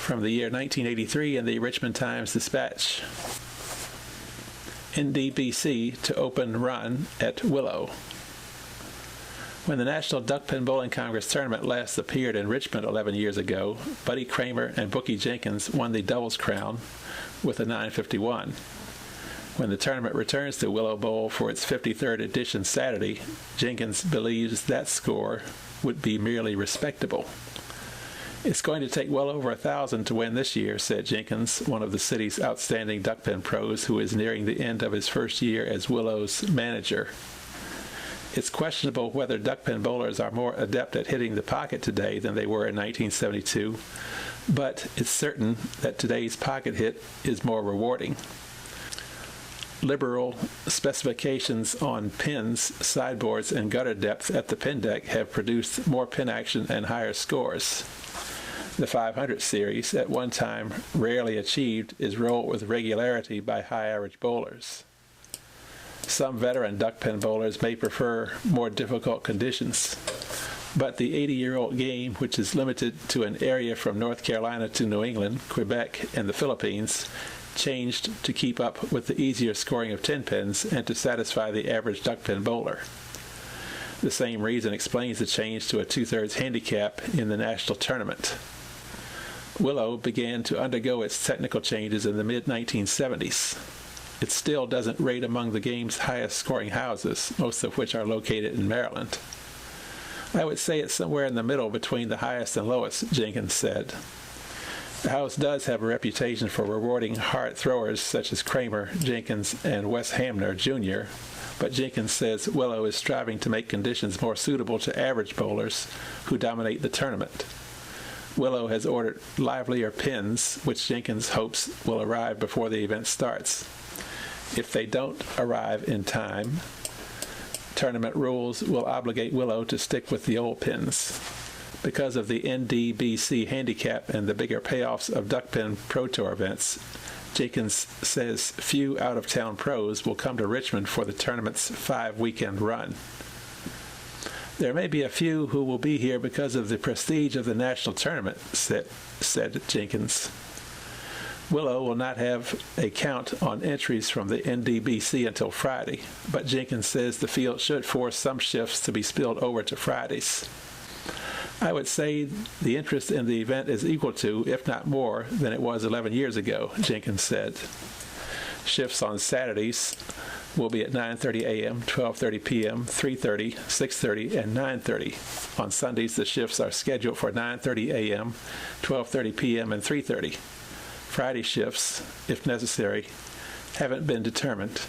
from the year 1983 in the Richmond Times-Dispatch. NDBC to open run at Willow. When the National Duckpin Bowling Congress tournament last appeared in Richmond 11 years ago, Buddy Kramer and Bookie Jenkins won the doubles crown with a 951. When the tournament returns to Willow Bowl for its 53rd edition Saturday, Jenkins believes that score would be merely respectable. "It's going to take well over 1,000 to win this year," said Jenkins, one of the city's outstanding duckpin pros who is nearing the end of his first year as Willow's manager. "It's questionable whether duckpin bowlers are more adept at hitting the pocket today than they were in 1972, but it's certain that today's pocket hit is more rewarding." Liberal specifications on pins, sideboards, and gutter depth at the pin deck have produced more pin action and higher scores. The 500 series, at one time rarely achieved, is rolled with regularity by high-average bowlers. Some veteran duckpin bowlers may prefer more difficult conditions, but the 80-year-old game, which is limited to an area from North Carolina to New England, Quebec, and the Philippines, changed to keep up with the easier scoring of 10 pins and to satisfy the average duckpin bowler. The same reason explains the change to a 2/3 handicap in the national tournament. Willow began to undergo its technical changes in the mid-1970s. It still doesn't rate among the game's highest scoring houses, most of which are located in Maryland. "I would say it's somewhere in the middle between the highest and lowest," Jenkins said. The house does have a reputation for rewarding hard throwers such as Kramer, Jenkins, and Wes Hamner, Jr., but Jenkins says Willow is striving to make conditions more suitable to average bowlers who dominate the tournament. Willow has ordered livelier pins, which Jenkins hopes will arrive before the event starts. If they don't arrive in time, tournament rules will obligate Willow to stick with the old pins. Because of the NDBC handicap and the bigger payoffs of duckpin Pro Tour events, Jenkins says few out-of-town pros will come to Richmond for the tournament's 5-weekend run. "There may be a few who will be here because of the prestige of the national tournament," said Jenkins. Willow will not have a count on entries from the NDBC until Friday, but Jenkins says the field should force some shifts to be spilled over to Fridays. "I would say the interest in the event is equal to, if not more, than it was 11 years ago," Jenkins said. Shifts on Saturdays will be at 9:30 a.m., 12:30 p.m., 3:30, 6:30, and 9:30. On Sundays, the shifts are scheduled for 9:30 a.m., 12:30 p.m., and 3:30. Friday shifts, if necessary, haven't been determined.